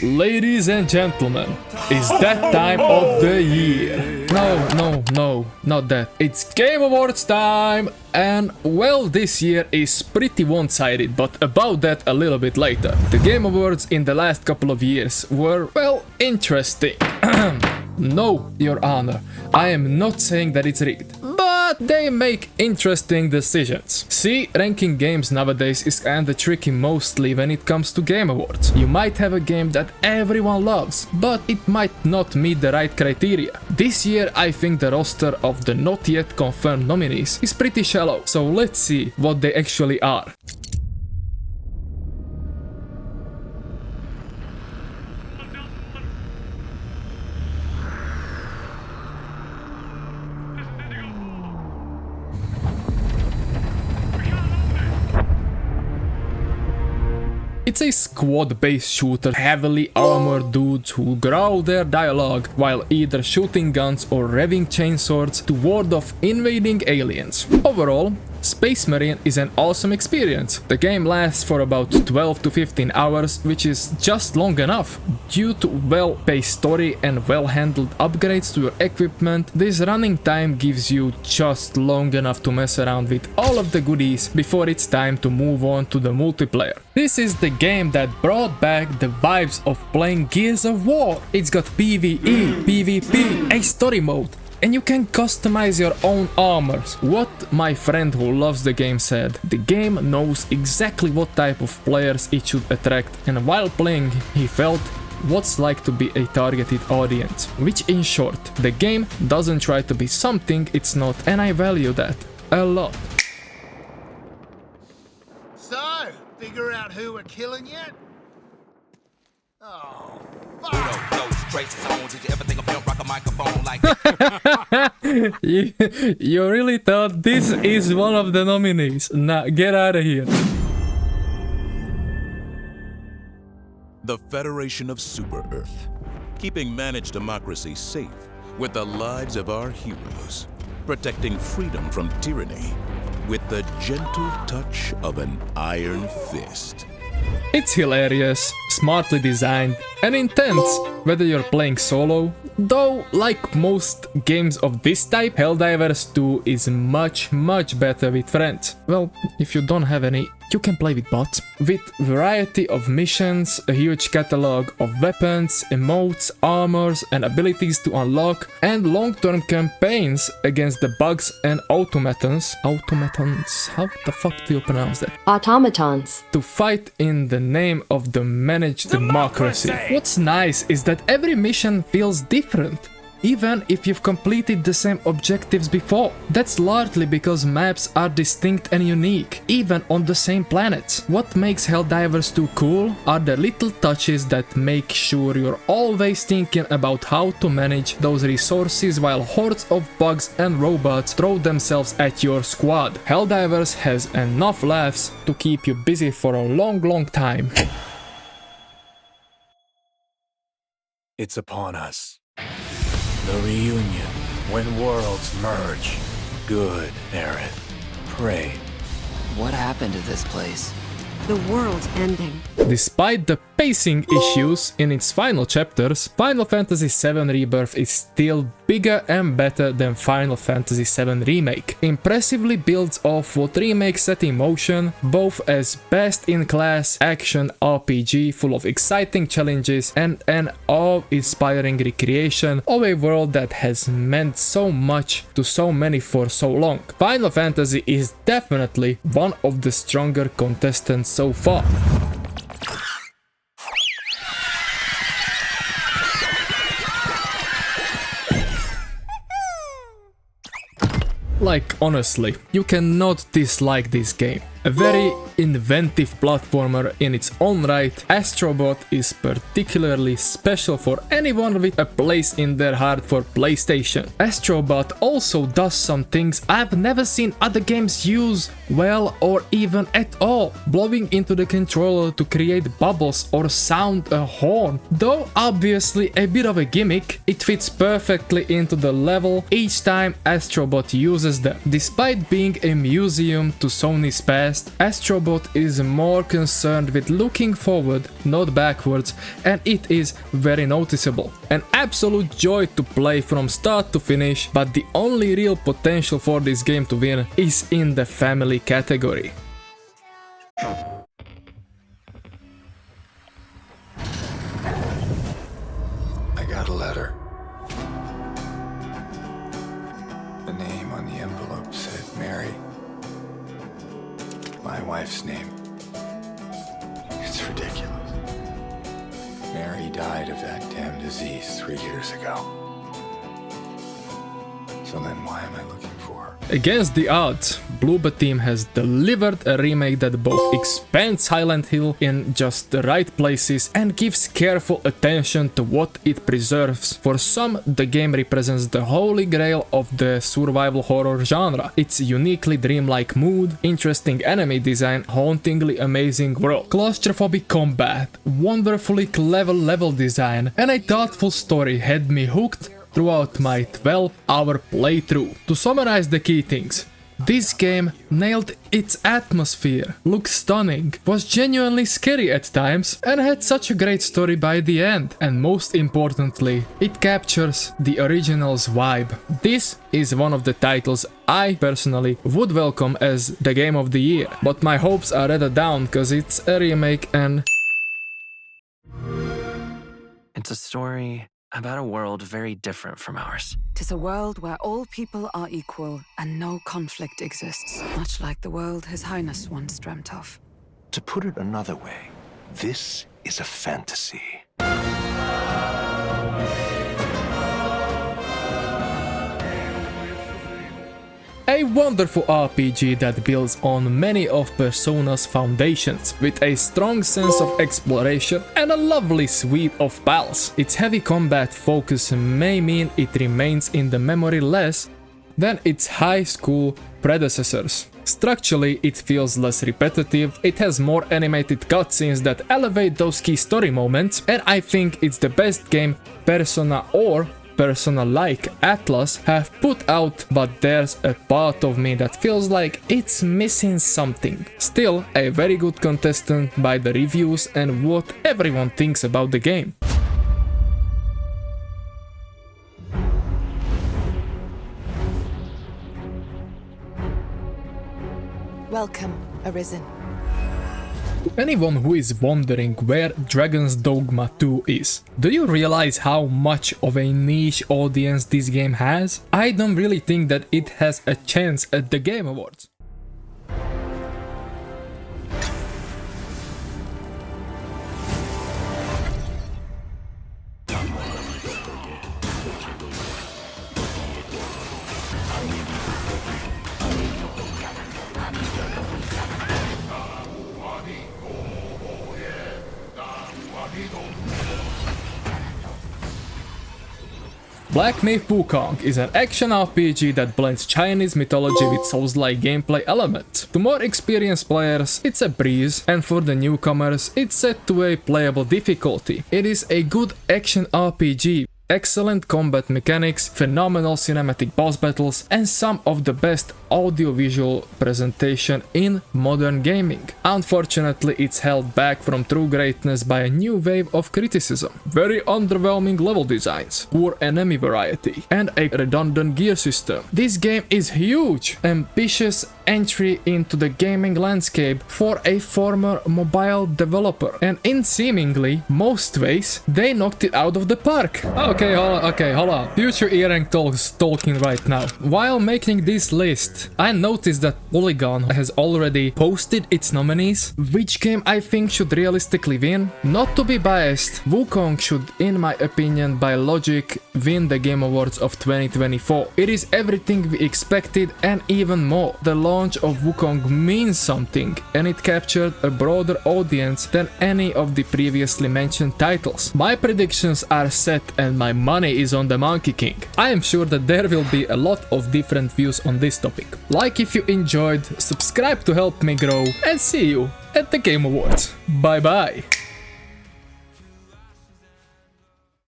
Ladies and gentlemen, it's that time of the year. No, not that. It's Game Awards time! And well, this year is pretty one-sided, but about that a little bit later. The Game Awards in the last couple of years were, well, interesting. No, Your Honor, I am not saying that it's rigged. But they make interesting decisions. See, ranking games nowadays is kinda tricky mostly when it comes to Game Awards. You might have a game that everyone loves, but it might not meet the right criteria. This year I think the roster of the not yet confirmed nominees is pretty shallow, so let's see what they actually are. It's a squad-based shooter, heavily armored dudes who growl their dialogue while either shooting guns or revving chainswords to ward off invading aliens. Overall, Space Marine is an awesome experience. The game lasts for about 12 to 15 hours, which is just long enough. Due to well-paced story and well-handled upgrades to your equipment, this running time gives you just long enough to mess around with all of the goodies before it's time to move on to the multiplayer. This is the game that brought back the vibes of playing Gears of War. It's got PvE, PvP, a story mode, and you can customize your own armors. What my friend who loves the game said, the game knows exactly what type of players it should attract, and while playing he felt what's like to be a targeted audience. Which in short, the game doesn't try to be something it's not, and I value that a lot. So, figure out who we're killing yet? Oh, fuck! You really thought this is one of the nominees? Nah, get out of here. The Federation of Super Earth, keeping managed democracy safe with the lives of our heroes, protecting freedom from tyranny with the gentle touch of an iron fist. It's hilarious, smartly designed, and intense, whether you're playing solo. Though, like most games of this type, Helldivers 2 is much better with friends. Well, if you don't have any, you can play with bots. With variety of missions, a huge catalog of weapons, emotes, armors and abilities to unlock, and long-term campaigns against the bugs and automatons. Automatons? How the fuck do you pronounce that? Automatons. To fight in the name of the managed democracy. What's nice is that every mission feels different, even if you've completed the same objectives before. That's largely because maps are distinct and unique, even on the same planets. What makes Helldivers 2 cool are the little touches that make sure you're always thinking about how to manage those resources while hordes of bugs and robots throw themselves at your squad. Helldivers has enough laughs to keep you busy for a long time. It's upon us. The reunion, when worlds merge. Good, Aerith. Pray. What happened to this place? The world's ending. Despite the pacing issues in its final chapters, Final Fantasy VII Rebirth is still bigger and better than Final Fantasy VII Remake. Impressively builds off what Remake set in motion, both as best-in-class action RPG full of exciting challenges and an awe-inspiring recreation of a world that has meant so much to so many for so long. Final Fantasy is definitely one of the stronger contestants so far. Like, honestly, you cannot dislike this game. A very inventive platformer in its own right, Astro Bot is particularly special for anyone with a place in their heart for PlayStation. Astro Bot also does some things I've never seen other games use well or even at all, blowing into the controller to create bubbles or sound a horn. Though obviously a bit of a gimmick, it fits perfectly into the level each time Astro Bot uses them. Despite being a museum to Sony's past, contrast, Astro Bot is more concerned with looking forward, not backwards, and it is very noticeable. An absolute joy to play from start to finish, but the only real potential for this game to win is in the family category. I got a letter. The name on the envelope said Mary. My wife's name. It's ridiculous. Mary died of that damn disease 3 years ago. So then why am I looking for her? Against the odds, Bloober team has delivered a remake that both expands Silent Hill in just the right places and gives careful attention to what it preserves. For some, the game represents the holy grail of the survival horror genre. Its uniquely dreamlike mood, interesting enemy design, hauntingly amazing world, claustrophobic combat, wonderfully clever level design, and a thoughtful story had me hooked throughout my 12-hour playthrough. To summarize the key things, this game nailed its atmosphere, looked stunning, was genuinely scary at times, and had such a great story by the end. And most importantly, it captures the original's vibe. This is one of the titles I personally would welcome as the game of the year, but my hopes are rather down cause it's a remake and... It's a story about a world very different from ours. 'Tis a world where all people are equal and no conflict exists, much like the world His Highness once dreamt of. To put it another way, this is a fantasy. A wonderful RPG that builds on many of Persona's foundations, with a strong sense of exploration and a lovely suite of battles. Its heavy combat focus may mean it remains in the memory less than its high school predecessors. Structurally, it feels less repetitive, it has more animated cutscenes that elevate those key story moments, and I think it's the best game Persona or Persona like Atlas have put out, but there's a part of me that feels like it's missing something. Still, a very good contestant by the reviews and what everyone thinks about the game. Welcome, Arisen. Anyone who is wondering where Dragon's Dogma 2 is, do you realize how much of a niche audience this game has? I don't really think that it has a chance at the Game Awards. Black Myth Wukong is an action RPG that blends Chinese mythology with Souls-like gameplay elements. To more experienced players, it's a breeze, and for the newcomers, it's set to a playable difficulty. It is a good action RPG. Excellent combat mechanics, phenomenal cinematic boss battles, and some of the best audiovisual presentation in modern gaming. Unfortunately, it's held back from true greatness by a new wave of criticism. Very underwhelming level designs, poor enemy variety, and a redundant gear system. This game is huge, ambitious entry into the gaming landscape for a former mobile developer, and in seemingly most ways, they knocked it out of the park. Okay, hold on. Future Earring Talks talking right now. While making this list, I noticed that Polygon has already posted its nominees. Which game I think should realistically win? Not to be biased, Wukong should, in my opinion, by logic, win the Game Awards of 2024. It is everything we expected and even more. The launch of Wukong means something, and it captured a broader audience than any of the previously mentioned titles. My predictions are set and my money is on the Monkey King. I am sure that there will be a lot of different views on this topic. Like if you enjoyed, subscribe to help me grow, and see you at the Game Awards. Bye bye!